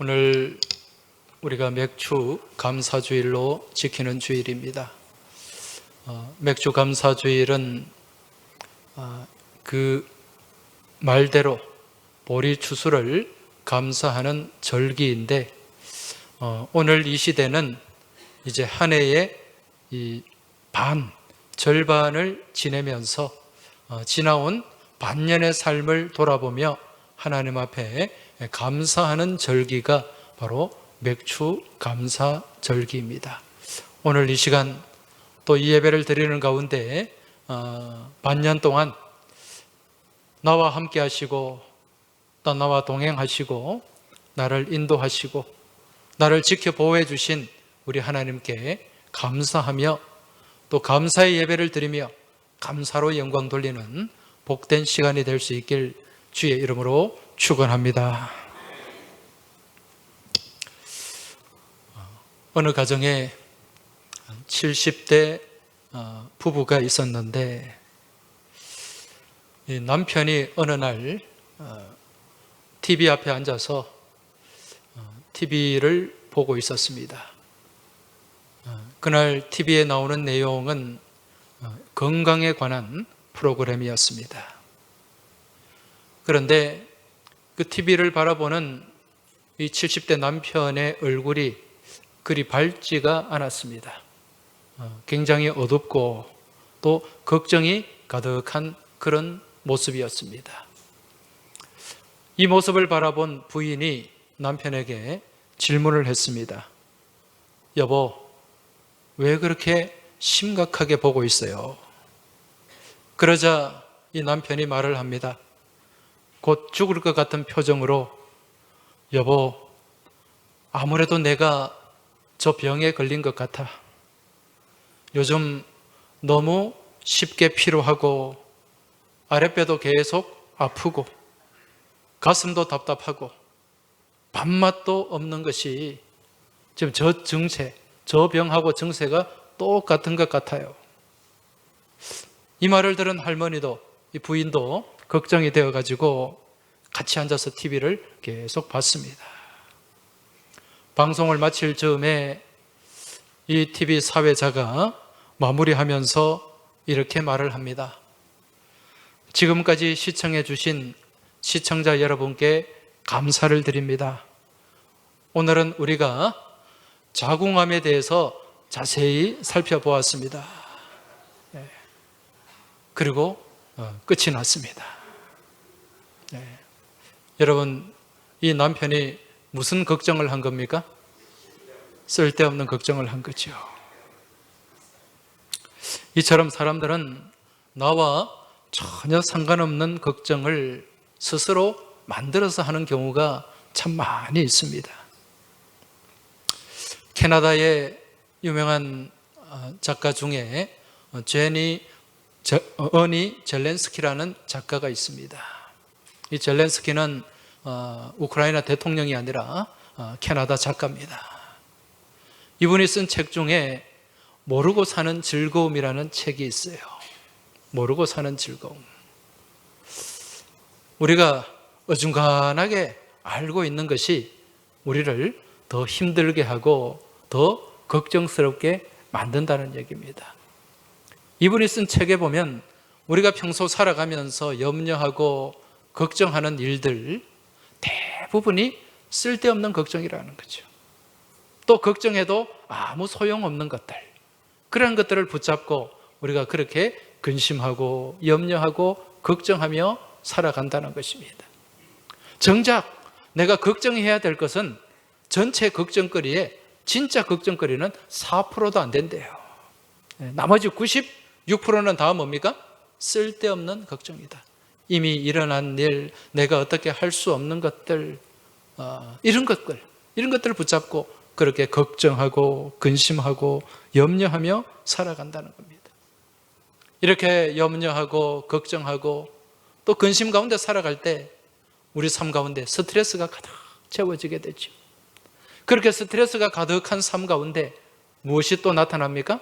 오늘 우리가 맥주 감사주일로 지키는 주일입니다. 맥주 감사주일은 그 말대로 보리 추수를 감사하는 절기인데, 오늘 이 시대는 이제 한 해의 절반을 지내면서 지나온 반년의 삶을 돌아보며 하나님 앞에 감사하는 절기가 바로 맥주 감사 절기입니다. 오늘 이 시간 또 이 예배를 드리는 가운데 반년 동안 나와 함께 하시고 또 나와 동행하시고 나를 인도하시고 나를 지켜 보호해 주신 우리 하나님께 감사하며 또 감사의 예배를 드리며 감사로 영광 돌리는 복된 시간이 될 수 있길 주의 이름으로 축원합니다. 어느 가정에 70대 부부가 있었는데, 남편이 어느 날 TV 앞에 앉아서 TV를 보고 있었습니다. 그날 TV에 나오는 내용은 건강에 관한 프로그램이었습니다. 그런데 그 TV를 바라보는 이 70대 남편의 얼굴이 그리 밝지가 않았습니다. 굉장히 어둡고 또 걱정이 가득한 그런 모습이었습니다. 이 모습을 바라본 부인이 남편에게 질문을 했습니다. 여보, 왜 그렇게 심각하게 보고 있어요? 그러자 이 남편이 말을 합니다. 곧 죽을 것 같은 표정으로, 여보, 아무래도 내가 저 병에 걸린 것 같아. 요즘 너무 쉽게 피로하고 아랫배도 계속 아프고 가슴도 답답하고 밥맛도 없는 것이 지금 저 병하고 증세가 똑같은 것 같아요. 이 말을 들은 할머니도, 이 부인도 걱정이 되어가지고 같이 앉아서 TV를 계속 봤습니다. 방송을 마칠 즈음에 이 TV 사회자가 마무리하면서 이렇게 말을 합니다. 지금까지 시청해 주신 시청자 여러분께 감사를 드립니다. 오늘은 우리가 자궁암에 대해서 자세히 살펴보았습니다. 그리고 끝이 났습니다. 여러분, 이 남편이 무슨 걱정을 한 겁니까? 쓸데없는 걱정을 한 거죠. 이처럼 사람들은 나와 전혀 상관없는 걱정을 스스로 만들어서 하는 경우가 참 많이 있습니다. 캐나다의 유명한 작가 중에 어니 젤렌스키라는 작가가 있습니다. 이 젤렌스키는 우크라이나 대통령이 아니라 캐나다 작가입니다. 이분이 쓴 책 중에 모르고 사는 즐거움이라는 책이 있어요. 모르고 사는 즐거움. 우리가 어중간하게 알고 있는 것이 우리를 더 힘들게 하고 더 걱정스럽게 만든다는 얘기입니다. 이분이 쓴 책에 보면 우리가 평소 살아가면서 염려하고 걱정하는 일들 대부분이 쓸데없는 걱정이라는 거죠. 또 걱정해도 아무 소용없는 것들, 그런 것들을 붙잡고 우리가 그렇게 근심하고 염려하고 걱정하며 살아간다는 것입니다. 정작 내가 걱정해야 될 것은 전체 걱정거리에 진짜 걱정거리는 4%도 안 된대요. 나머지 96%는 다 뭡니까? 쓸데없는 걱정이다. 이미 일어난 일, 내가 어떻게 할 수 없는 것들, 이런 것들을 붙잡고 그렇게 걱정하고 근심하고 염려하며 살아간다는 겁니다. 이렇게 염려하고 걱정하고 또 근심 가운데 살아갈 때 우리 삶 가운데 스트레스가 가득 채워지게 되죠. 그렇게 스트레스가 가득한 삶 가운데 무엇이 또 나타납니까?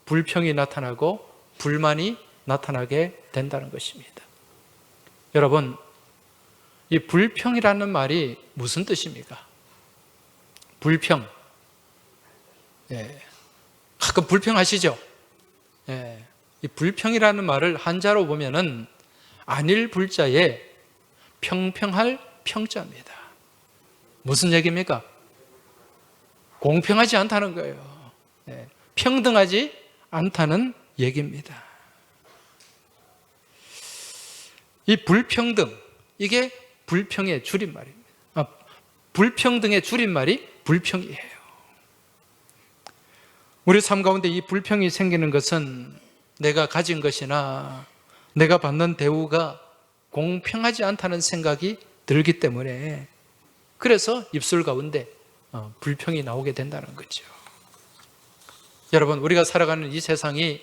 불평이 나타나고 불만이 나타나게 된다는 것입니다. 여러분, 이 불평이라는 말이 무슨 뜻입니까? 불평. 예. 가끔 불평하시죠? 예. 이 불평이라는 말을 한자로 보면은 안일 불자에 평평할 평자입니다. 무슨 얘기입니까? 공평하지 않다는 거예요. 예. 평등하지 않다는 얘기입니다. 이 불평등, 이게 불평의 줄임말입니다. 불평등의 줄임말이 불평이에요. 우리 삶 가운데 이 불평이 생기는 것은 내가 가진 것이나 내가 받는 대우가 공평하지 않다는 생각이 들기 때문에, 그래서 입술 가운데 불평이 나오게 된다는 거죠. 여러분, 우리가 살아가는 이 세상이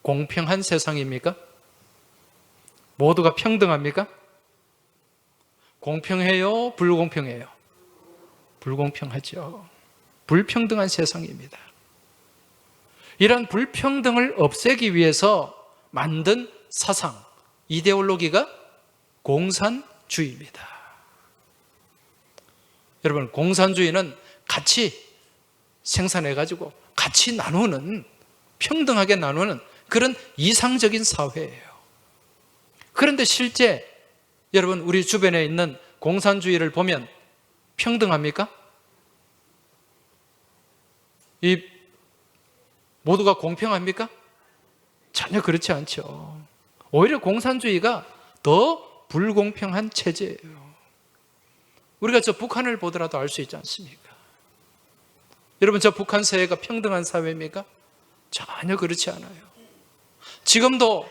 공평한 세상입니까? 모두가 평등합니까? 공평해요? 불공평해요? 불공평하죠. 불평등한 세상입니다. 이런 불평등을 없애기 위해서 만든 사상, 이데올로기가 공산주의입니다. 여러분, 공산주의는 같이 생산해가지고 같이 나누는, 평등하게 나누는 그런 이상적인 사회예요. 그런데 실제 여러분, 우리 주변에 있는 공산주의를 보면 평등합니까? 이 모두가 공평합니까? 전혀 그렇지 않죠. 오히려 공산주의가 더 불공평한 체제예요. 우리가 저 북한을 보더라도 알 수 있지 않습니까? 여러분, 저 북한 사회가 평등한 사회입니까? 전혀 그렇지 않아요. 지금도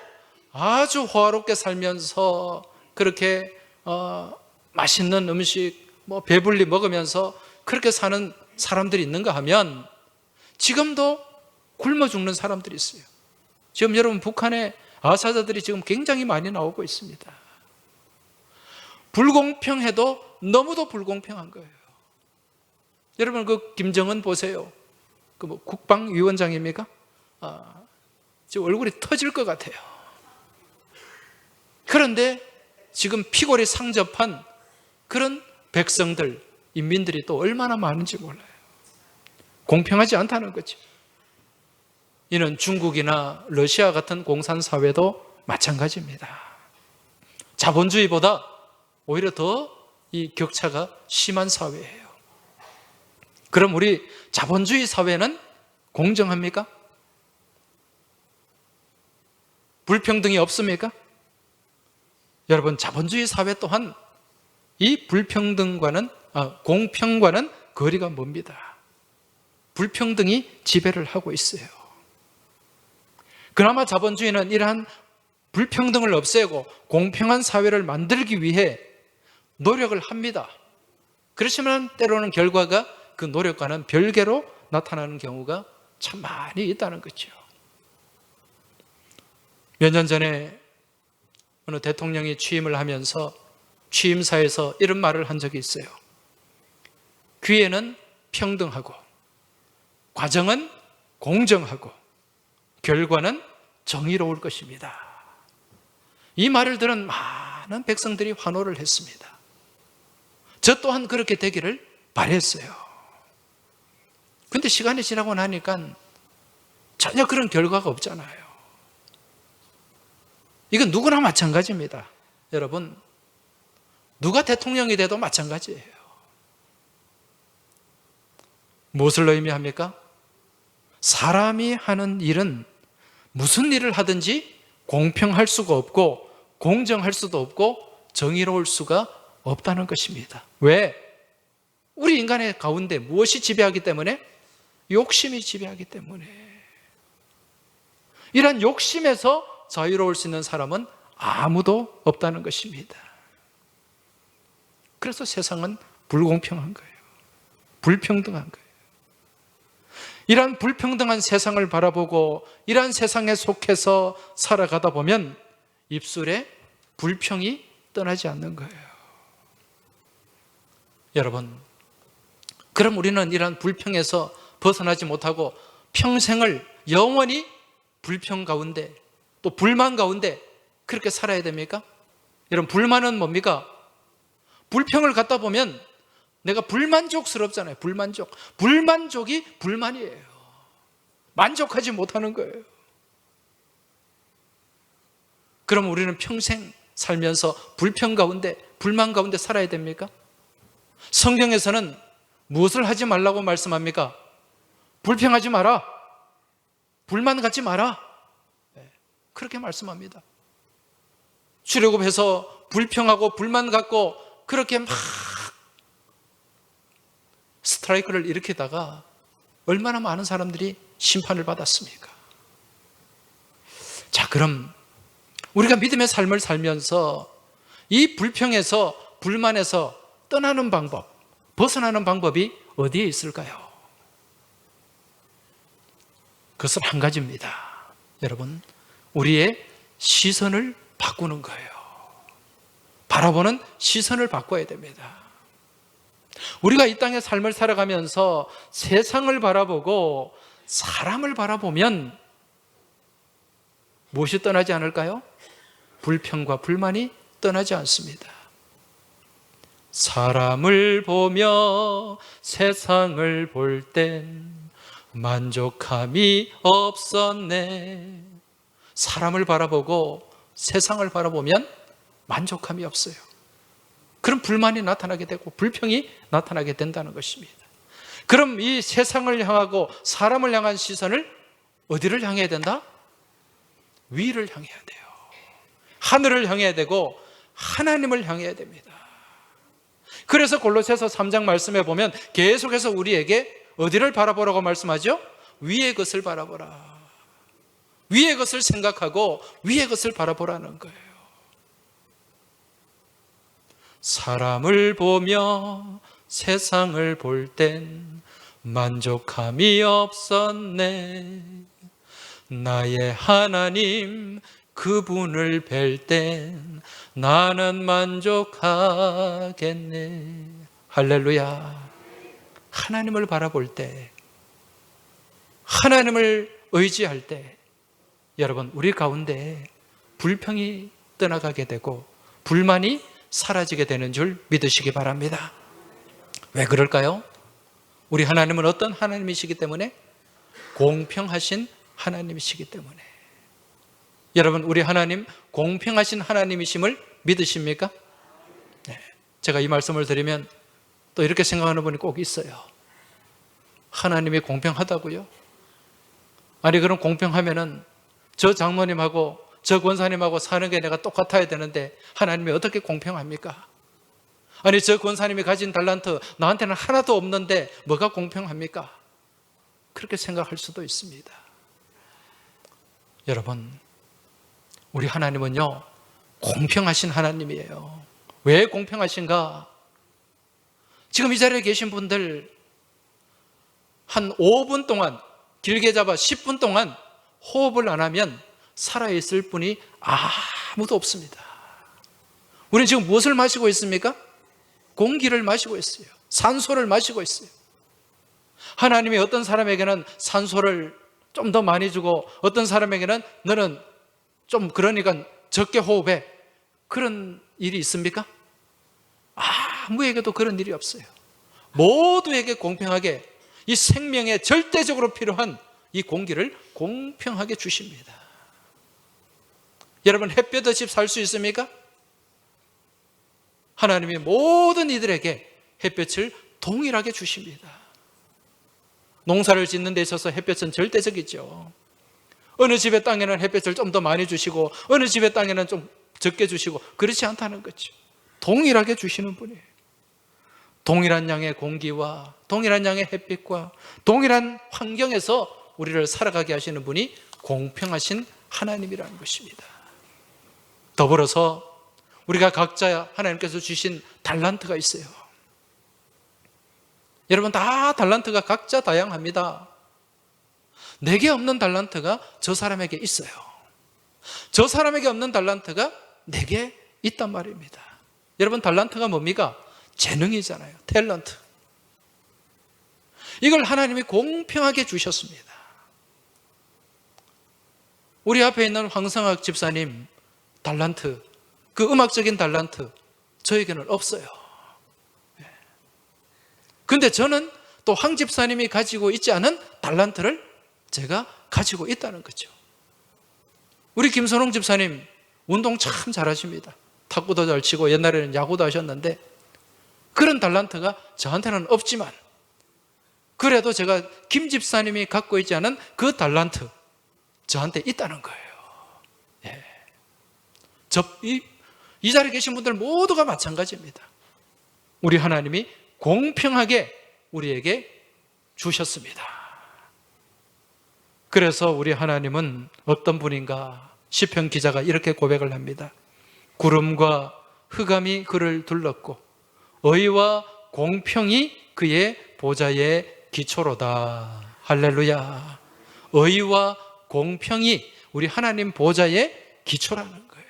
아주 호화롭게 살면서 그렇게 맛있는 음식 배불리 먹으면서 그렇게 사는 사람들이 있는가 하면 지금도 굶어 죽는 사람들이 있어요. 지금 여러분, 북한에 아사자들이 지금 굉장히 많이 나오고 있습니다. 불공평해도 너무도 불공평한 거예요. 여러분, 그 김정은 보세요. 그 국방위원장입니까? 지금 얼굴이 터질 것 같아요. 그런데 지금 피골이 상접한 그런 백성들, 인민들이 또 얼마나 많은지 몰라요. 공평하지 않다는 거죠. 이는 중국이나 러시아 같은 공산사회도 마찬가지입니다. 자본주의보다 오히려 더 이 격차가 심한 사회예요. 그럼 우리 자본주의 사회는 공정합니까? 불평등이 없습니까? 여러분, 자본주의 사회 또한 이 불평등과는, 공평과는 거리가 멉니다. 불평등이 지배를 하고 있어요. 그나마 자본주의는 이러한 불평등을 없애고 공평한 사회를 만들기 위해 노력을 합니다. 그렇지만 때로는 결과가 그 노력과는 별개로 나타나는 경우가 참 많이 있다는 거죠. 몇 년 전에 어느 대통령이 취임을 하면서 취임사에서 이런 말을 한 적이 있어요. 기회는 평등하고, 과정은 공정하고, 결과는 정의로울 것입니다. 이 말을 들은 많은 백성들이 환호를 했습니다. 저 또한 그렇게 되기를 바랬어요. 근데 시간이 지나고 나니까 전혀 그런 결과가 없잖아요. 이건 누구나 마찬가지입니다. 여러분, 누가 대통령이 돼도 마찬가지예요. 무엇을 의미합니까? 사람이 하는 일은 무슨 일을 하든지 공평할 수가 없고, 공정할 수도 없고, 정의로울 수가 없다는 것입니다. 왜? 우리 인간의 가운데 무엇이 지배하기 때문에? 욕심이 지배하기 때문에. 이런 욕심에서 자유로울 수 있는 사람은 아무도 없다는 것입니다. 그래서 세상은 불공평한 거예요. 불평등한 거예요. 이러한 불평등한 세상을 바라보고 이러한 세상에 속해서 살아가다 보면 입술에 불평이 떠나지 않는 거예요. 여러분, 그럼 우리는 이러한 불평에서 벗어나지 못하고 평생을 영원히 불평 가운데, 또 불만 가운데 그렇게 살아야 됩니까? 여러분, 불만은 뭡니까? 불평을 갖다 보면 내가 불만족스럽잖아요. 불만족이 불만이에요. 만족하지 못하는 거예요. 그럼 우리는 평생 살면서 불평 가운데, 불만 가운데 살아야 됩니까? 성경에서는 무엇을 하지 말라고 말씀합니까? 불평하지 마라. 불만 갖지 마라. 그렇게 말씀합니다. 출애굽해서 불평하고 불만 갖고 그렇게 막 스트라이크를 일으키다가 얼마나 많은 사람들이 심판을 받았습니까? 자, 그럼 우리가 믿음의 삶을 살면서 이 불평에서, 불만에서 떠나는 방법, 벗어나는 방법이 어디에 있을까요? 그것은 한 가지입니다. 여러분, 우리의 시선을 바꾸는 거예요. 바라보는 시선을 바꿔야 됩니다. 우리가 이 땅의 삶을 살아가면서 세상을 바라보고 사람을 바라보면 무엇이 떠나지 않을까요? 불평과 불만이 떠나지 않습니다. 사람을 보며 세상을 볼 땐 만족함이 없었네. 사람을 바라보고 세상을 바라보면 만족함이 없어요. 그럼 불만이 나타나게 되고 불평이 나타나게 된다는 것입니다. 그럼 이 세상을 향하고 사람을 향한 시선을 어디를 향해야 된다? 위를 향해야 돼요. 하늘을 향해야 되고 하나님을 향해야 됩니다. 그래서 골로새서 3장 말씀에 보면 계속해서 우리에게 어디를 바라보라고 말씀하죠? 위의 것을 바라보라. 위의 것을 생각하고 위의 것을 바라보라는 거예요. 사람을 보며 세상을 볼 땐 만족함이 없었네. 나의 하나님 그분을 뵐 땐 나는 만족하겠네. 할렐루야. 하나님을 바라볼 때, 하나님을 의지할 때 여러분, 우리 가운데 불평이 떠나가게 되고 불만이 사라지게 되는 줄 믿으시기 바랍니다. 왜 그럴까요? 우리 하나님은 어떤 하나님이시기 때문에? 공평하신 하나님이시기 때문에. 여러분, 우리 하나님 공평하신 하나님이심을 믿으십니까? 네. 제가 이 말씀을 드리면 또 이렇게 생각하는 분이 꼭 있어요. 하나님이 공평하다고요? 아니, 그럼 공평하면은 저 장모님하고 저 권사님하고 사는 게 내가 똑같아야 되는데 하나님이 어떻게 공평합니까? 아니, 저 권사님이 가진 달란트 나한테는 하나도 없는데 뭐가 공평합니까? 그렇게 생각할 수도 있습니다. 여러분, 우리 하나님은요 공평하신 하나님이에요. 왜 공평하신가? 지금 이 자리에 계신 분들 한 5분 동안, 길게 잡아 10분 동안 호흡을 안 하면 살아있을 분이 아무도 없습니다. 우리는 지금 무엇을 마시고 있습니까? 공기를 마시고 있어요. 산소를 마시고 있어요. 하나님이 어떤 사람에게는 산소를 좀 더 많이 주고 어떤 사람에게는 너는 좀 그러니까 적게 호흡해. 그런 일이 있습니까? 아무에게도 그런 일이 없어요. 모두에게 공평하게 이 생명에 절대적으로 필요한 이 공기를 공평하게 주십니다. 여러분, 햇볕 없이 살 수 있습니까? 하나님이 모든 이들에게 햇볕을 동일하게 주십니다. 농사를 짓는 데 있어서 햇볕은 절대적이죠. 어느 집의 땅에는 햇볕을 좀 더 많이 주시고 어느 집의 땅에는 좀 적게 주시고 그렇지 않다는 거죠. 동일하게 주시는 분이에요. 동일한 양의 공기와 동일한 양의 햇빛과 동일한 환경에서 우리를 살아가게 하시는 분이 공평하신 하나님이라는 것입니다. 더불어서 우리가 각자 하나님께서 주신 달란트가 있어요. 여러분, 다 달란트가 각자 다양합니다. 내게 없는 달란트가 저 사람에게 있어요. 저 사람에게 없는 달란트가 내게 있단 말입니다. 여러분, 달란트가 뭡니까? 재능이잖아요. 탤런트. 이걸 하나님이 공평하게 주셨습니다. 우리 앞에 있는 황성학 집사님 달란트, 그 음악적인 달란트 저에게는 없어요. 근데 저는 또 황 집사님이 가지고 있지 않은 달란트를 제가 가지고 있다는 거죠. 우리 김선홍 집사님 운동 참 잘하십니다. 탁구도 잘 치고 옛날에는 야구도 하셨는데 그런 달란트가 저한테는 없지만 그래도 제가 김 집사님이 갖고 있지 않은 그 달란트 저한테 있다는 거예요. 예. 이 자리에 계신 분들 모두가 마찬가지입니다. 우리 하나님이 공평하게 우리에게 주셨습니다. 그래서 우리 하나님은 어떤 분인가? 시편 기자가 이렇게 고백을 합니다. 구름과 흑암이 그를 둘렀고 의와 공평이 그의 보좌의 기초로다. 할렐루야. 의와 공평이 우리 하나님 보좌의 기초라는 거예요.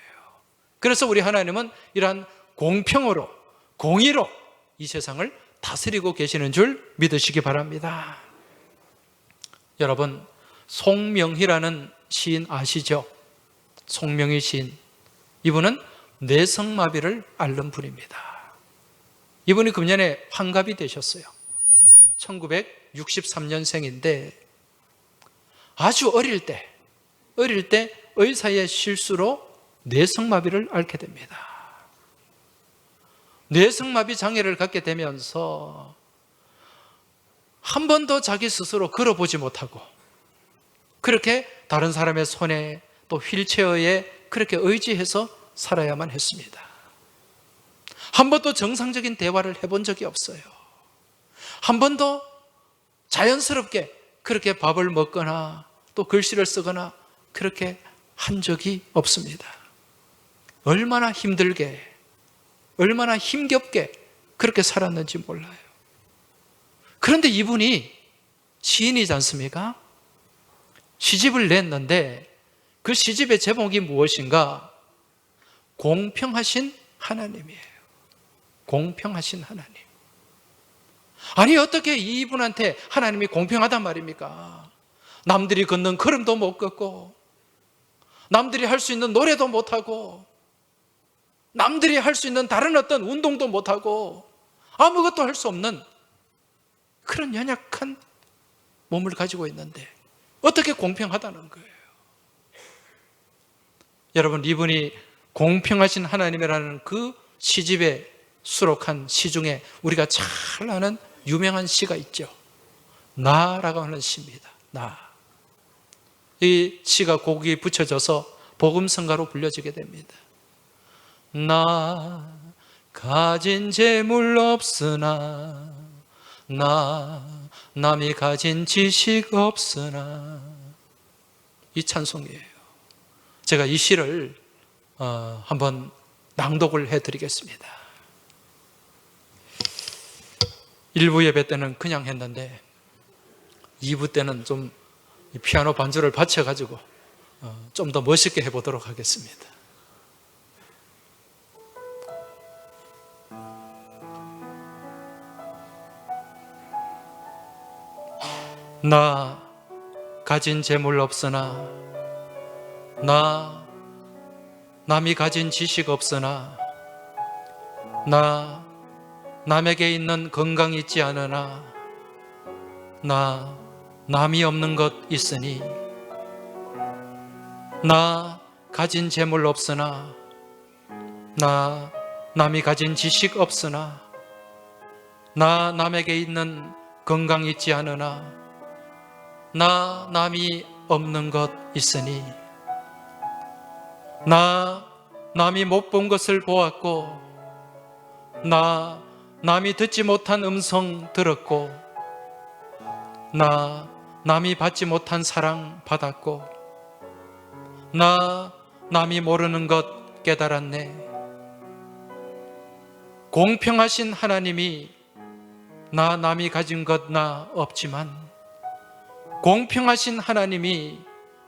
그래서 우리 하나님은 이러한 공평으로, 공의로 이 세상을 다스리고 계시는 줄 믿으시기 바랍니다. 여러분, 송명희라는 시인 아시죠? 송명희 시인. 이분은 뇌성마비를 앓는 분입니다. 이분이 금년에 환갑이 되셨어요. 1963년생인데 아주 어릴 때 의사의 실수로 뇌성마비를 앓게 됩니다. 뇌성마비 장애를 갖게 되면서 한 번도 자기 스스로 걸어보지 못하고 그렇게 다른 사람의 손에 또 휠체어에 그렇게 의지해서 살아야만 했습니다. 한 번도 정상적인 대화를 해본 적이 없어요. 한 번도 자연스럽게 그렇게 밥을 먹거나 또 글씨를 쓰거나 그렇게 한 적이 없습니다. 얼마나 힘들게, 얼마나 힘겹게 그렇게 살았는지 몰라요. 그런데 이분이 시인이지 않습니까? 시집을 냈는데 그 시집의 제목이 무엇인가? 공평하신 하나님이에요. 공평하신 하나님. 아니 어떻게 이분한테 하나님이 공평하단 말입니까? 남들이 걷는 걸음도 못 걷고 남들이 할 수 있는 노래도 못하고 남들이 할 수 있는 다른 어떤 운동도 못하고 아무것도 할 수 없는 그런 연약한 몸을 가지고 있는데 어떻게 공평하다는 거예요? 여러분, 이분이 공평하신 하나님이라는 그 시집에 수록한 시 중에 우리가 잘 아는 유명한 시가 있죠. 나라고 하는 시입니다. 나. 이 시가 곡이 붙여져서 복음성가로 불려지게 됩니다. 나 가진 재물 없으나 나 남이 가진 지식 없으나 이 찬송이에요. 제가 이 시를 한번 낭독을 해드리겠습니다. 1부 예배 때는 그냥 했는데 2부 때는 좀 피아노 반주를 받쳐가지고 좀 더 멋있게 해보도록 하겠습니다. 나 가진 재물 없으나 나 남이 가진 지식 없으나 나 남에게 있는 건강 있지 않으나 나 남이 없는 것 있으니 나 가진 재물 없으나 나 남이 가진 지식 없으나 나 남에게 있는 건강 있지 않으나 나 남이 없는 것 있으니 나 남이 못 본 것을 보았고 나 남이 듣지 못한 음성 들었고 나 남이 받지 못한 사랑 받았고 나 남이 모르는 것 깨달았네. 공평하신 하나님이 나 남이 가진 것 나 없지만 공평하신 하나님이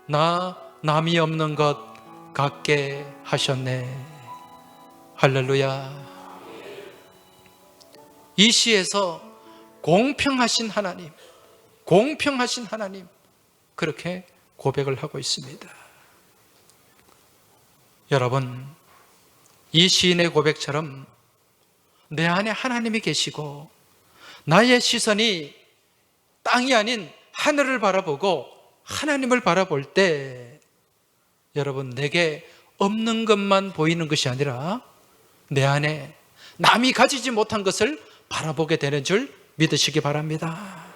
나 남이 없는 것 갖게 하셨네. 할렐루야. 이 시에서 공평하신 하나님, 공평하신 하나님 그렇게 고백을 하고 있습니다. 여러분, 이 시인의 고백처럼 내 안에 하나님이 계시고 나의 시선이 땅이 아닌 하늘을 바라보고 하나님을 바라볼 때 여러분, 내게 없는 것만 보이는 것이 아니라 내 안에 남이 가지지 못한 것을 바라보게 되는 줄 믿으시기 바랍니다.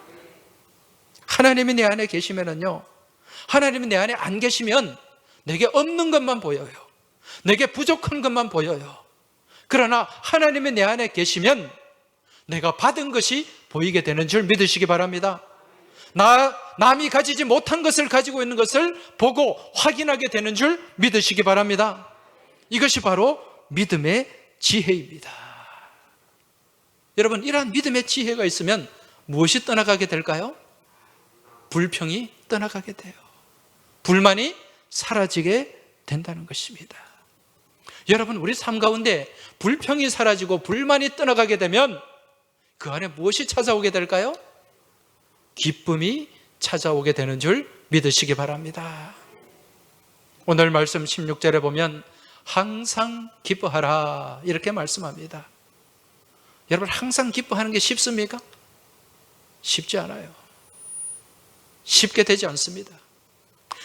하나님이 내 안에 계시면은요, 하나님이 내 안에 안 계시면 내게 없는 것만 보여요. 내게 부족한 것만 보여요. 그러나 하나님이 내 안에 계시면 내가 받은 것이 보이게 되는 줄 믿으시기 바랍니다. 남이 가지지 못한 것을 가지고 있는 것을 보고 확인하게 되는 줄 믿으시기 바랍니다. 이것이 바로 믿음의 지혜입니다. 여러분, 이러한 믿음의 지혜가 있으면 무엇이 떠나가게 될까요? 불평이 떠나가게 돼요. 불만이 사라지게 된다는 것입니다. 여러분, 우리 삶 가운데 불평이 사라지고 불만이 떠나가게 되면 그 안에 무엇이 찾아오게 될까요? 기쁨이 찾아오게 되는 줄 믿으시기 바랍니다. 오늘 말씀 16절에 보면 항상 기뻐하라 이렇게 말씀합니다. 여러분, 항상 기뻐하는 게 쉽습니까? 쉽지 않아요. 쉽게 되지 않습니다.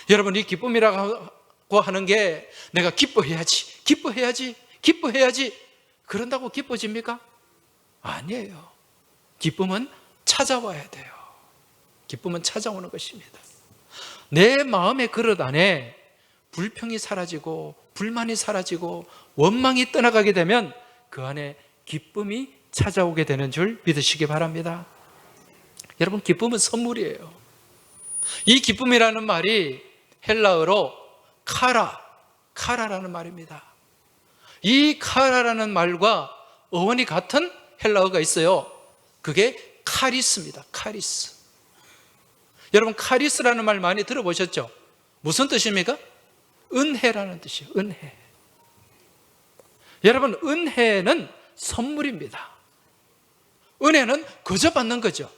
여러분, 이 기쁨이라고 하는 게 내가 기뻐해야지 그런다고 기뻐집니까? 아니에요. 기쁨은 찾아와야 돼요. 기쁨은 찾아오는 것입니다. 내 마음의 그릇 안에 불평이 사라지고 불만이 사라지고 원망이 떠나가게 되면 그 안에 기쁨이 찾아오게 되는 줄 믿으시기 바랍니다. 여러분, 기쁨은 선물이에요. 이 기쁨이라는 말이 헬라어로 카라라는 말입니다. 이 카라라는 말과 어원이 같은 헬라어가 있어요. 그게 카리스입니다. 카리스. 여러분, 카리스라는 말 많이 들어보셨죠? 무슨 뜻입니까? 은혜라는 뜻이에요. 은혜. 여러분, 은혜는 선물입니다. 은혜는 거저 받는 거죠.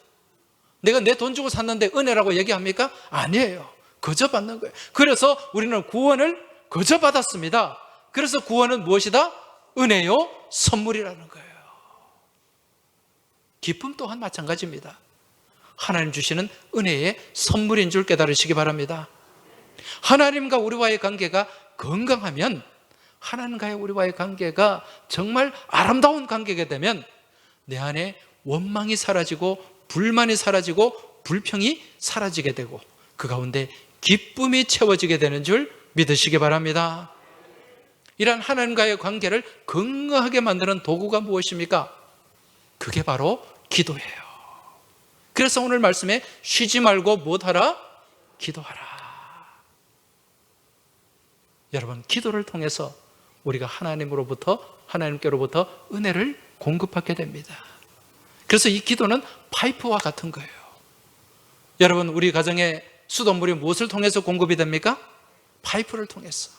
내가 내 돈 주고 샀는데 은혜라고 얘기합니까? 아니에요. 거저 받는 거예요. 그래서 우리는 구원을 거저 받았습니다. 그래서 구원은 무엇이다? 은혜요, 선물이라는 거예요. 기쁨 또한 마찬가지입니다. 하나님 주시는 은혜의 선물인 줄 깨달으시기 바랍니다. 하나님과 우리와의 관계가 건강하면, 하나님과의 우리와의 관계가 정말 아름다운 관계가 되면 내 안에 원망이 사라지고 불만이 사라지고 불평이 사라지게 되고 그 가운데 기쁨이 채워지게 되는 줄 믿으시기 바랍니다. 이러한 하나님과의 관계를 건강하게 만드는 도구가 무엇입니까? 그게 바로 기도예요. 그래서 오늘 말씀에 쉬지 말고 무엇하라? 기도하라. 여러분, 기도를 통해서 우리가 하나님께로부터 은혜를 공급하게 됩니다. 그래서 이 기도는 파이프와 같은 거예요. 여러분, 우리 가정에 수돗물이 무엇을 통해서 공급이 됩니까? 파이프를 통해서,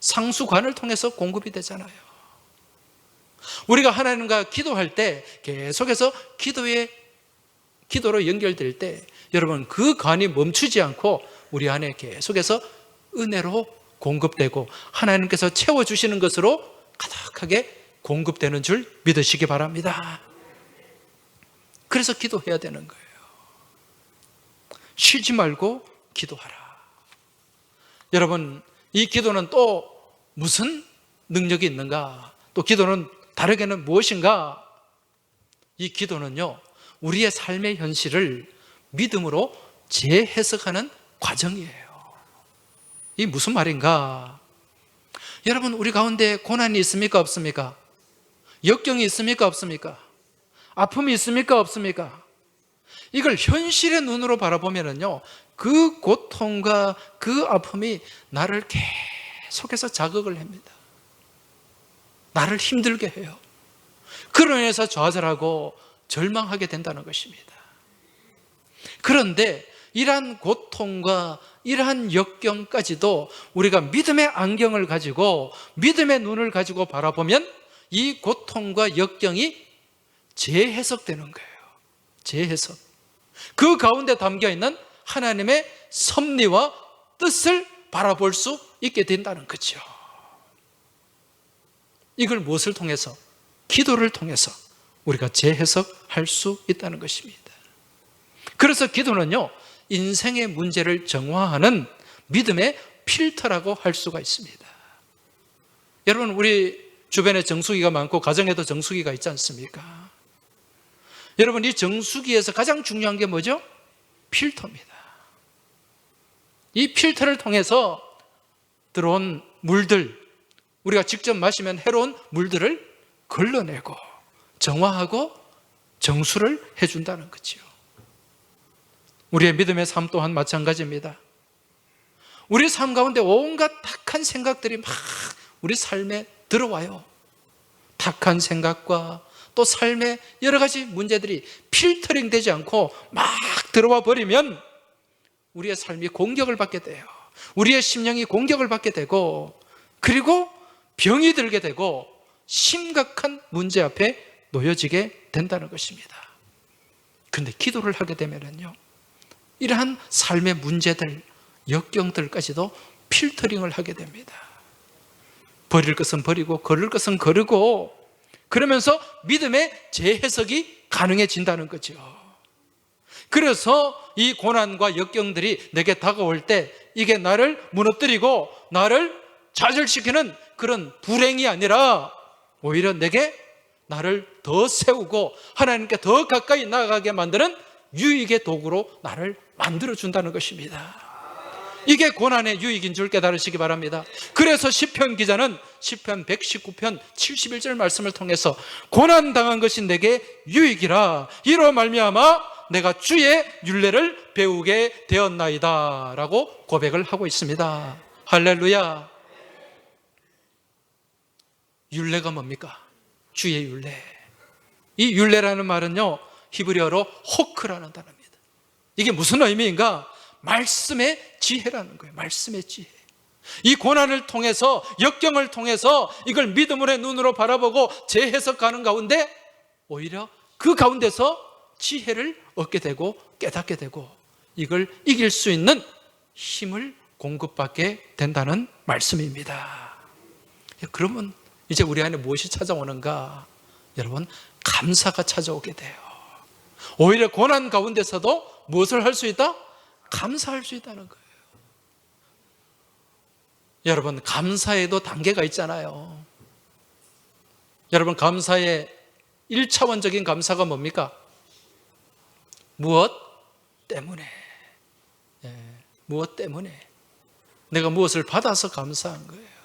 상수관을 통해서 공급이 되잖아요. 우리가 하나님과 기도할 때 계속해서 기도로 연결될 때 여러분, 그 관이 멈추지 않고 우리 안에 계속해서 은혜로 공급되고 하나님께서 채워주시는 것으로 가득하게 공급되는 줄 믿으시기 바랍니다. 그래서 기도해야 되는 거예요. 쉬지 말고 기도하라. 여러분, 이 기도는 또 무슨 능력이 있는가? 또 기도는 다르게는 무엇인가? 이 기도는요, 우리의 삶의 현실을 믿음으로 재해석하는 과정이에요. 이 무슨 말인가? 여러분, 우리 가운데 고난이 있습니까? 없습니까? 역경이 있습니까? 없습니까? 아픔이 있습니까? 없습니까? 이걸 현실의 눈으로 바라보면은요, 그 고통과 그 아픔이 나를 계속해서 자극을 합니다. 나를 힘들게 해요. 그로 인해서 좌절하고 절망하게 된다는 것입니다. 그런데 이러한 고통과 이러한 역경까지도 우리가 믿음의 안경을 가지고 믿음의 눈을 가지고 바라보면 이 고통과 역경이 재해석되는 거예요. 재해석. 그 가운데 담겨있는 하나님의 섭리와 뜻을 바라볼 수 있게 된다는 거죠. 이걸 무엇을 통해서? 기도를 통해서 우리가 재해석할 수 있다는 것입니다. 그래서 기도는요, 인생의 문제를 정화하는 믿음의 필터라고 할 수가 있습니다. 여러분, 우리 주변에 정수기가 많고 가정에도 정수기가 있지 않습니까? 여러분, 이 정수기에서 가장 중요한 게 뭐죠? 필터입니다. 이 필터를 통해서 들어온 물들, 우리가 직접 마시면 해로운 물들을 걸러내고 정화하고 정수를 해준다는 거죠. 우리의 믿음의 삶 또한 마찬가지입니다. 우리 삶 가운데 온갖 탁한 생각들이 막 우리 삶에 들어와요. 탁한 생각과 또 삶의 여러 가지 문제들이 필터링 되지 않고 막 들어와 버리면 우리의 삶이 공격을 받게 돼요. 우리의 심령이 공격을 받게 되고, 그리고 병이 들게 되고 심각한 문제 앞에 놓여지게 된다는 것입니다. 그런데 기도를 하게 되면요, 이러한 삶의 문제들, 역경들까지도 필터링을 하게 됩니다. 버릴 것은 버리고 거를 것은 거르고, 그러면서 믿음의 재해석이 가능해진다는 거죠. 그래서 이 고난과 역경들이 내게 다가올 때 이게 나를 무너뜨리고 나를 좌절시키는 그런 불행이 아니라 오히려 내게 나를 더 세우고 하나님께 더 가까이 나아가게 만드는 유익의 도구로 나를 만들어준다는 것입니다. 이게 고난의 유익인 줄 깨달으시기 바랍니다. 그래서 시편 기자는 시편 119편 71절 말씀을 통해서 고난당한 것이 내게 유익이라, 이로 말미암아 내가 주의 율례를 배우게 되었나이다 라고 고백을 하고 있습니다. 할렐루야. 율례가 뭡니까? 주의 율례. 이 율례라는 말은요, 히브리어로 호크라는 단어입니다. 이게 무슨 의미인가? 말씀의 지혜라는 거예요. 말씀의 지혜. 이 고난을 통해서, 역경을 통해서 이걸 믿음의 눈으로 바라보고 재해석하는 가운데 오히려 그 가운데서 지혜를 얻게 되고 깨닫게 되고 이걸 이길 수 있는 힘을 공급받게 된다는 말씀입니다. 그러면 이제 우리 안에 무엇이 찾아오는가? 여러분, 감사가 찾아오게 돼요. 오히려 고난 가운데서도 무엇을 할 수 있다? 감사할 수 있다는 거예요. 여러분, 감사에도 단계가 있잖아요. 여러분, 감사의 1차원적인 감사가 뭡니까? 무엇 때문에? 무엇 때문에? 내가 무엇을 받아서 감사한 거예요.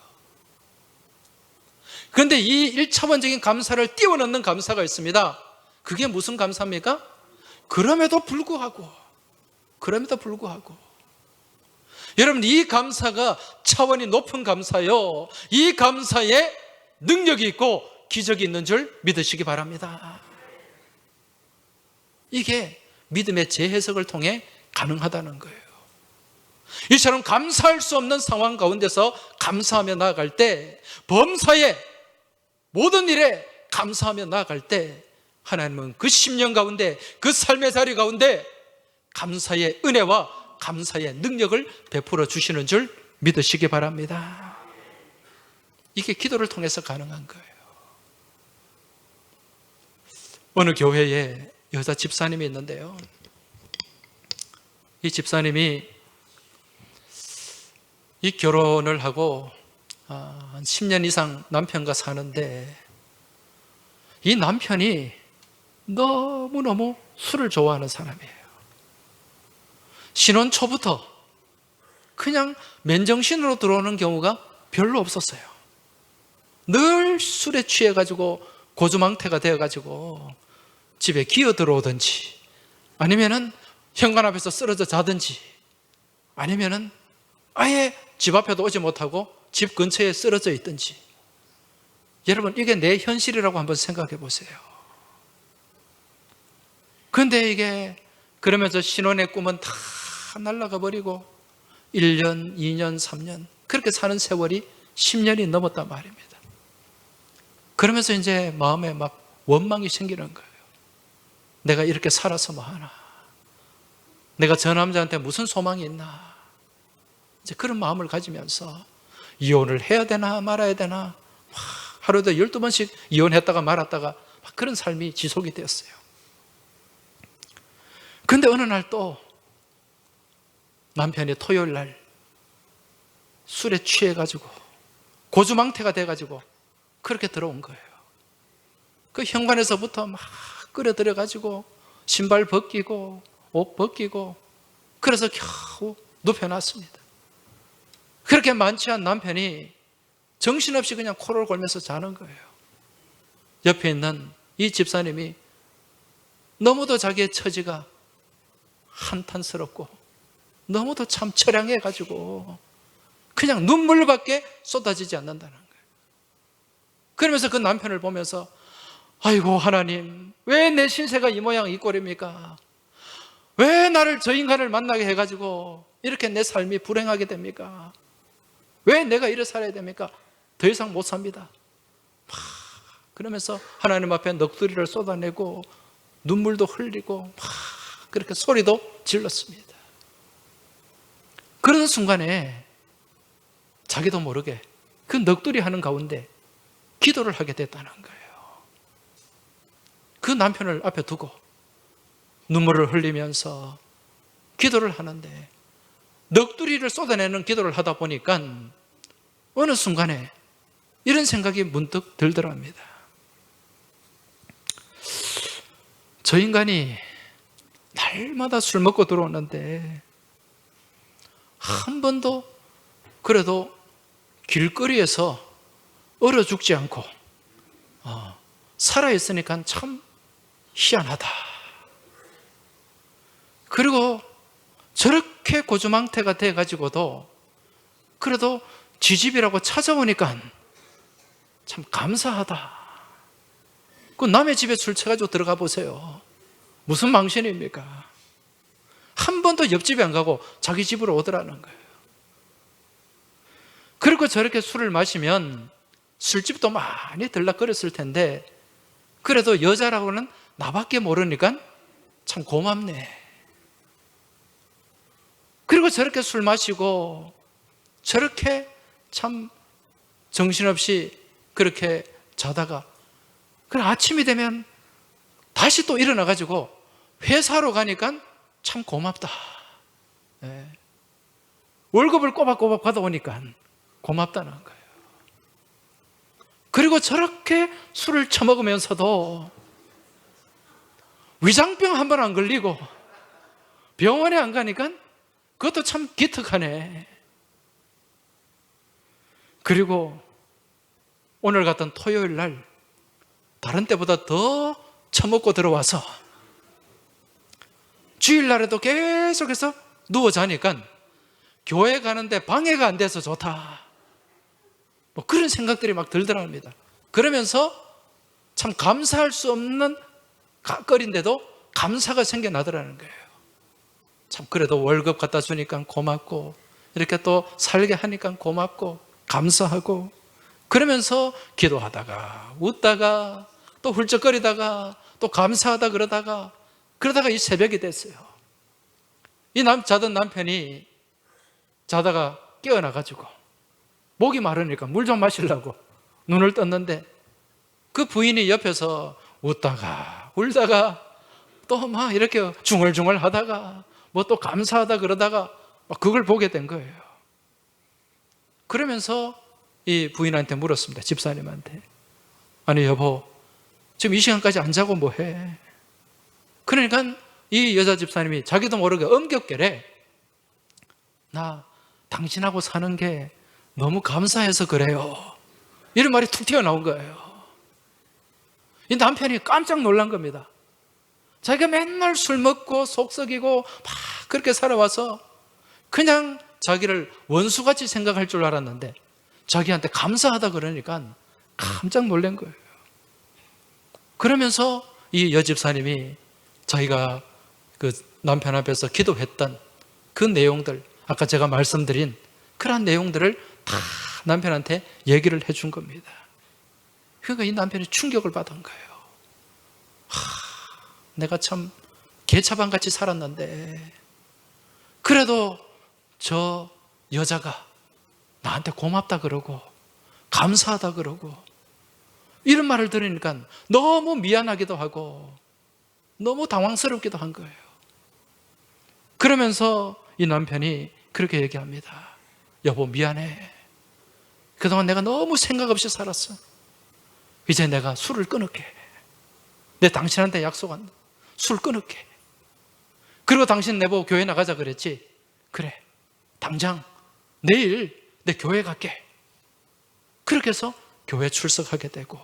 그런데 이 1차원적인 감사를 띄워넣는 감사가 있습니다. 그게 무슨 감사입니까? 그럼에도 불구하고 여러분, 이 감사가 차원이 높은 감사요, 이 감사에 능력이 있고 기적이 있는 줄 믿으시기 바랍니다. 이게 믿음의 재해석을 통해 가능하다는 거예요. 이처럼 감사할 수 없는 상황 가운데서 감사하며 나아갈 때, 범사에 모든 일에 감사하며 나아갈 때 하나님은 그 심령 가운데, 그 삶의 자리 가운데 감사의 은혜와 감사의 능력을 베풀어 주시는 줄 믿으시기 바랍니다. 이게 기도를 통해서 가능한 거예요. 어느 교회에 여자 집사님이 있는데요, 이 집사님이 이 결혼을 하고 한 10년 이상 남편과 사는데, 이 남편이 너무너무 술을 좋아하는 사람이에요. 신혼 초부터 그냥 맨정신으로 들어오는 경우가 별로 없었어요. 늘 술에 취해가지고 고주망태가 되어가지고 집에 기어 들어오든지, 아니면은 현관 앞에서 쓰러져 자든지, 아니면은 아예 집 앞에도 오지 못하고 집 근처에 쓰러져 있든지. 여러분, 이게 내 현실이라고 한번 생각해 보세요. 그런데 이게 그러면서 신혼의 꿈은 다 날아가 버리고 1년, 2년, 3년 그렇게 사는 세월이 10년이 넘었단 말입니다. 그러면서 이제 마음에 막 원망이 생기는 거예요. 내가 이렇게 살아서 뭐 하나? 내가 저 남자한테 무슨 소망이 있나? 이제 그런 마음을 가지면서 이혼을 해야 되나 말아야 되나, 하루에도 12번씩 이혼했다가 말았다가 막 그런 삶이 지속이 되었어요. 근데 어느 날 또 남편이 토요일 날 술에 취해가지고 고주망태가 돼가지고 그렇게 들어온 거예요. 그 현관에서부터 막 끌어들여가지고 신발 벗기고 옷 벗기고 그래서 겨우 눕혀놨습니다. 그렇게 만취한 남편이 정신없이 그냥 코를 골면서 자는 거예요. 옆에 있는 이 집사님이 너무도 자기의 처지가 한탄스럽고 너무도 참 처량해가지고 그냥 눈물밖에 쏟아지지 않는다는 거예요. 그러면서 그 남편을 보면서 아이고 하나님, 왜 내 신세가 이 모양 이 꼴입니까? 왜 나를 저 인간을 만나게 해가지고 이렇게 내 삶이 불행하게 됩니까? 왜 내가 이래 살아야 됩니까? 더 이상 못 삽니다. 그러면서 하나님 앞에 넋두리를 쏟아내고 눈물도 흘리고 막 그렇게 소리도 질렀습니다. 그러는 순간에 자기도 모르게 그 넋두리 하는 가운데 기도를 하게 됐다는 거예요. 그 남편을 앞에 두고 눈물을 흘리면서 기도를 하는데 넋두리를 쏟아내는 기도를 하다 보니까 어느 순간에 이런 생각이 문득 들더랍니다. 저 인간이 날마다 술 먹고 들어오는데 한 번도 그래도 길거리에서 얼어 죽지 않고 살아있으니까 참 희한하다. 그리고 저렇게 고주망태가 돼가지고도 그래도 지집이라고 찾아오니까 참 감사하다. 그 남의 집에 술 쳐가지고 들어가 보세요. 무슨 망신입니까? 한 번도 옆집에 안 가고 자기 집으로 오더라는 거예요. 그리고 저렇게 술을 마시면 술집도 많이 들락거렸을 텐데 그래도 여자라고는 나밖에 모르니까 참 고맙네. 그리고 저렇게 술 마시고 저렇게 참 정신없이 그렇게 자다가 그래 아침이 되면 다시 또 일어나가지고 회사로 가니까 참 고맙다. 네. 월급을 꼬박꼬박 받아오니까 고맙다는 거예요. 그리고 저렇게 술을 처먹으면서도 위장병 한 번 안 걸리고 병원에 안 가니까 그것도 참 기특하네. 그리고 오늘 같은 토요일 날 다른 때보다 더 처먹고 들어와서 주일날에도 계속해서 누워 자니까 교회 가는데 방해가 안 돼서 좋다. 뭐 그런 생각들이 막 들더랍니다. 그러면서 참 감사할 수 없는 거리인데도 감사가 생겨나더라는 거예요. 참 그래도 월급 갖다 주니까 고맙고 이렇게 또 살게 하니까 고맙고 감사하고 그러면서 기도하다가 웃다가 또 훌쩍거리다가 또 감사하다 그러다가 이 새벽이 됐어요. 이 자던 남편이 자다가 깨어나가지고 목이 마르니까 물 좀 마시려고 눈을 떴는데 그 부인이 옆에서 웃다가 울다가 또 막 이렇게 중얼중얼 하다가 뭐 또 감사하다 그러다가 막 그걸 보게 된 거예요. 그러면서 이 부인한테 물었습니다. 집사님한테. 아니 여보, 지금 이 시간까지 안 자고 뭐 해? 그러니까 이 여자 집사님이 자기도 모르게 엄격결에 나 당신하고 사는 게 너무 감사해서 그래요. 이런 말이 툭 튀어나온 거예요. 이 남편이 깜짝 놀란 겁니다. 자기가 맨날 술 먹고 속 썩이고 막 그렇게 살아와서 그냥 자기를 원수같이 생각할 줄 알았는데 자기한테 감사하다 그러니까 깜짝 놀란 거예요. 그러면서 이 여집사님이 자기가 그 남편 앞에서 기도했던 그 내용들, 아까 제가 말씀드린 그런 내용들을 다 남편한테 얘기를 해준 겁니다. 그러니까 이 남편이 충격을 받은 거예요. 내가 참 개차반같이 살았는데 그래도 저 여자가 나한테 고맙다 그러고 감사하다 그러고 이런 말을 들으니까 너무 미안하기도 하고 너무 당황스럽기도 한 거예요. 그러면서 이 남편이 그렇게 얘기합니다. 여보, 미안해. 그동안 내가 너무 생각 없이 살았어. 이제 내가 술을 끊을게. 내 당신한테 약속한다. 술 끊을게. 그리고 당신 내보고 교회 나가자 그랬지? 그래, 당장 내일 내 교회 갈게. 그렇게 해서 교회 출석하게 되고,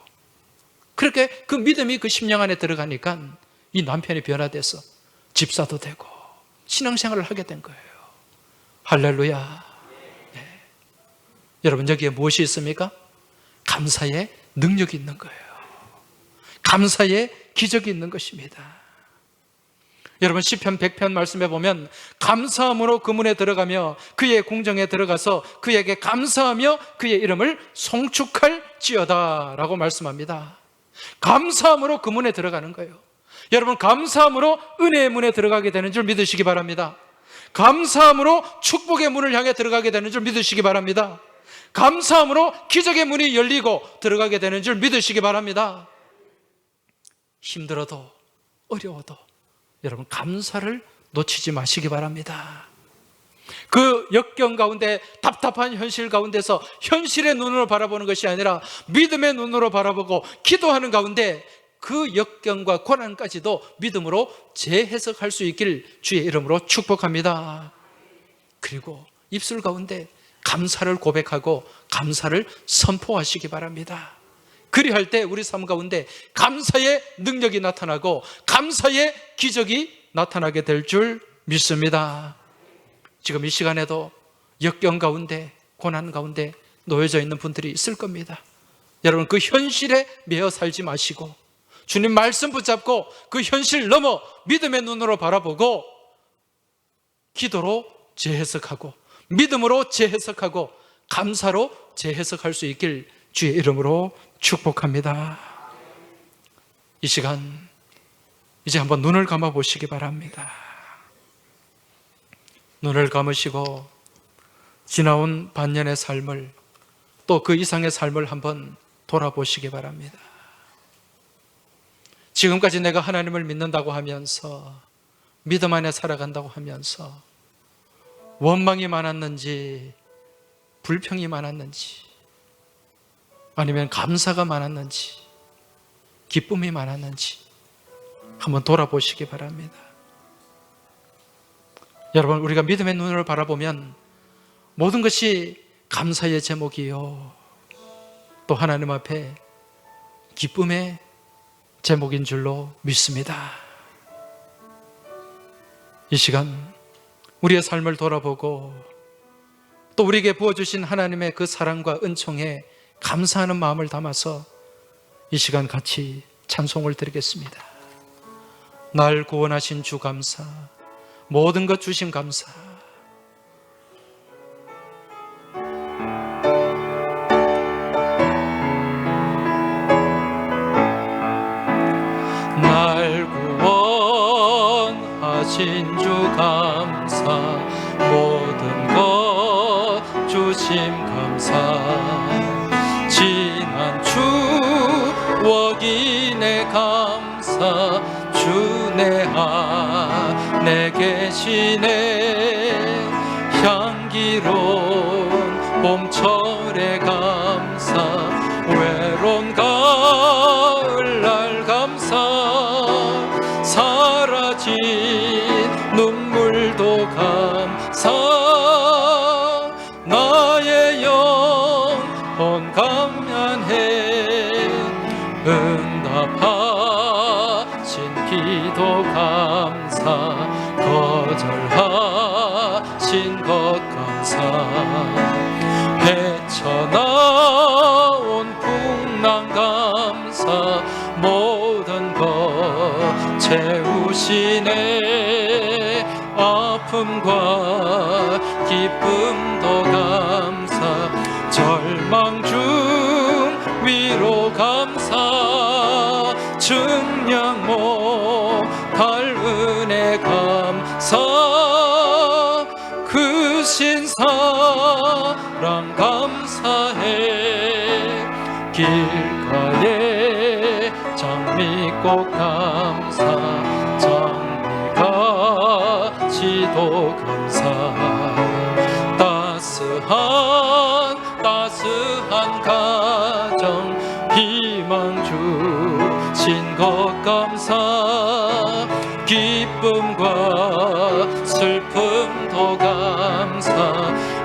그렇게 그 믿음이 그 심령 안에 들어가니까 이 남편이 변화돼서 집사도 되고 신앙생활을 하게 된 거예요. 할렐루야. 네. 여러분, 여기에 무엇이 있습니까? 감사의 능력이 있는 거예요. 감사의 기적이 있는 것입니다. 여러분, 시편 100편 말씀에 보면 감사함으로 그 문에 들어가며 그의 궁정에 들어가서 그에게 감사하며 그의 이름을 송축할지어다 라고 말씀합니다. 감사함으로 그 문에 들어가는 거예요. 여러분, 감사함으로 은혜의 문에 들어가게 되는 줄 믿으시기 바랍니다. 감사함으로 축복의 문을 향해 들어가게 되는 줄 믿으시기 바랍니다. 감사함으로 기적의 문이 열리고 들어가게 되는 줄 믿으시기 바랍니다. 힘들어도 어려워도 여러분, 감사를 놓치지 마시기 바랍니다. 그 역경 가운데, 답답한 현실 가운데서 현실의 눈으로 바라보는 것이 아니라 믿음의 눈으로 바라보고 기도하는 가운데 그 역경과 고난까지도 믿음으로 재해석할 수 있길 주의 이름으로 축복합니다. 그리고 입술 가운데 감사를 고백하고 감사를 선포하시기 바랍니다. 그리할 때 우리 삶 가운데 감사의 능력이 나타나고 감사의 기적이 나타나게 될 줄 믿습니다. 지금 이 시간에도 역경 가운데, 고난 가운데 놓여져 있는 분들이 있을 겁니다. 여러분, 그 현실에 매여 살지 마시고 주님 말씀 붙잡고 그 현실 넘어 믿음의 눈으로 바라보고 기도로 재해석하고 믿음으로 재해석하고 감사로 재해석할 수 있길 주의 이름으로 축복합니다. 이 시간 이제 한번 눈을 감아 보시기 바랍니다. 눈을 감으시고 지나온 반년의 삶을, 또 그 이상의 삶을 한번 돌아보시기 바랍니다. 지금까지 내가 하나님을 믿는다고 하면서, 믿음 안에 살아간다고 하면서 원망이 많았는지, 불평이 많았는지, 아니면 감사가 많았는지, 기쁨이 많았는지 한번 돌아보시기 바랍니다. 여러분, 우리가 믿음의 눈으로 바라보면 모든 것이 감사의 제목이요, 또 하나님 앞에 기쁨의 제목인 줄로 믿습니다. 이 시간 우리의 삶을 돌아보고 또 우리에게 부어주신 하나님의 그 사랑과 은총에 감사하는 마음을 담아서 이 시간 같이 찬송을 드리겠습니다. 날 구원하신 주 감사, 모든 것 주신 감사. 날 구원하신 주 감사, 모든 것 주심 감사. 지난 추억이 내 감사, 주 내 안에 계시네. 향기로운 봄철의 감사, 외로운 가을날 감사. 사라진 눈물도 감사. 나의 영혼 감면해. 응답하신 기도 감사. 거절하신 것 감사. 헤쳐나온 풍랑 감사. 모든 것 채우시네. 아픔과 기쁨도 감사. 절망 중 위로 감사. 증량 못할 은혜 감사. 그 신사랑 감사해. 길가에 천국 감사 장미가지도 감사 따스한 가정 희망 주신 것 감사 기쁨과 슬픔도 감사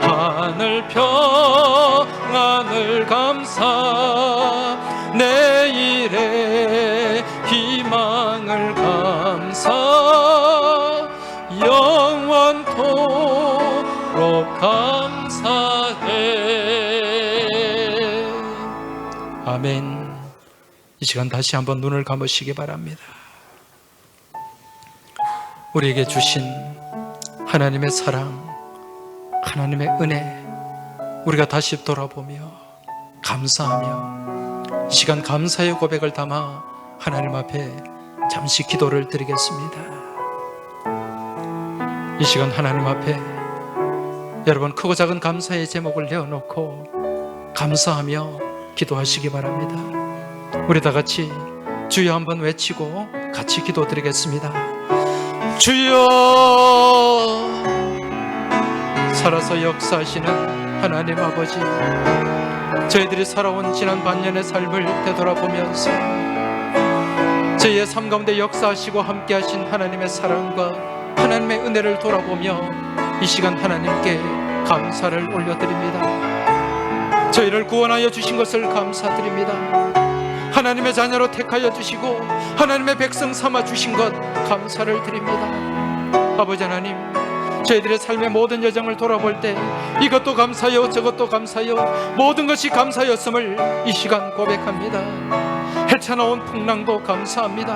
하늘 평안을 감사 내일의 희망을 감사 영원토록 감사해. 아멘. 이 시간 다시 한번 눈을 감으시기 바랍니다. 우리에게 주신 하나님의 사랑, 하나님의 은혜, 우리가 다시 돌아보며 감사하며 이 시간 감사의 고백을 담아 하나님 앞에 잠시 기도를 드리겠습니다. 이 시간 하나님 앞에 여러분 크고 작은 감사의 제목을 내어놓고 감사하며 기도하시기 바랍니다. 우리 다 같이 주여 한번 외치고 같이 기도 드리겠습니다. 주여, 살아서 역사하시는 하나님 아버지, 저희들이 살아온 지난 반년의 삶을 되돌아보면서 저희의 삶 가운데 역사하시고 함께하신 하나님의 사랑과 하나님의 은혜를 돌아보며 이 시간 하나님께 감사를 올려드립니다. 저희를 구원하여 주신 것을 감사드립니다. 하나님의 자녀로 택하여 주시고 하나님의 백성 삼아 주신 것 감사를 드립니다. 아버지 하나님, 저희들의 삶의 모든 여정을 돌아볼 때 이것도 감사요 저것도 감사요 모든 것이 감사였음을 이 시간 고백합니다. 헤쳐나온 풍랑도 감사합니다.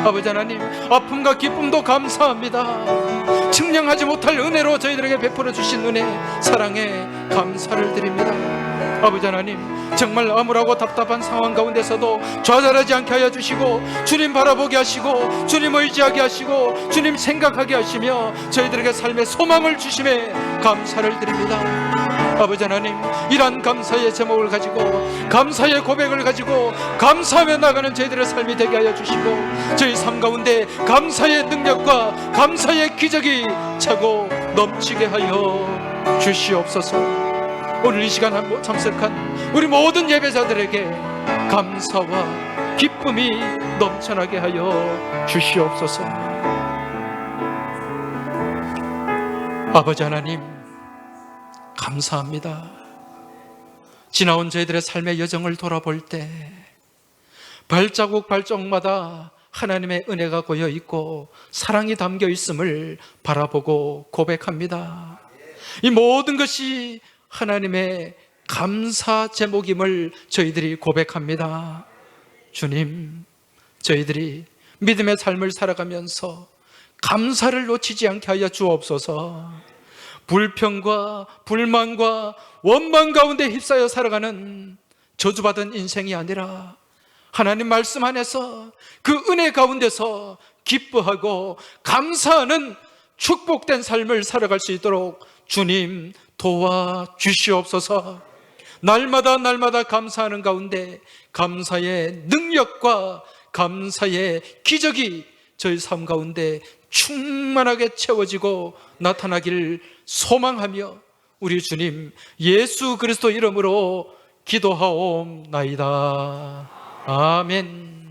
아버지 하나님, 아픔과 기쁨도 감사합니다. 측량하지 못할 은혜로 저희들에게 베풀어 주신 은혜, 사랑에 감사를 드립니다. 아버지 하나님, 정말 암울하고 답답한 상황 가운데서도 좌절하지 않게 하여 주시고 주님 바라보게 하시고 주님 의지하게 하시고 주님 생각하게 하시며 저희들에게 삶의 소망을 주심에 감사를 드립니다. 아버지 하나님, 이러한 감사의 제목을 가지고 감사의 고백을 가지고 감사하며 나가는 저희들의 삶이 되게 하여 주시고 저희 삶 가운데 감사의 능력과 감사의 기적이 차고 넘치게 하여 주시옵소서. 오늘 이 시간 참석한 우리 모든 예배자들에게 감사와 기쁨이 넘쳐나게 하여 주시옵소서. 아버지 하나님, 감사합니다. 지나온 저희들의 삶의 여정을 돌아볼 때 발자국마다 하나님의 은혜가 고여 있고 사랑이 담겨 있음을 바라보고 고백합니다. 이 모든 것이 하나님의 감사 제목임을 저희들이 고백합니다. 주님, 저희들이 믿음의 삶을 살아가면서 감사를 놓치지 않게 하여 주옵소서. 불평과 불만과 원망 가운데 휩싸여 살아가는 저주받은 인생이 아니라 하나님 말씀 안에서 그 은혜 가운데서 기뻐하고 감사하는 축복된 삶을 살아갈 수 있도록 주님 도와주시옵소서. 날마다 감사하는 가운데 감사의 능력과 감사의 기적이 저희 삶 가운데 충만하게 채워지고 나타나길 소망하며 우리 주님 예수 그리스도 이름으로 기도하옵나이다. 아멘.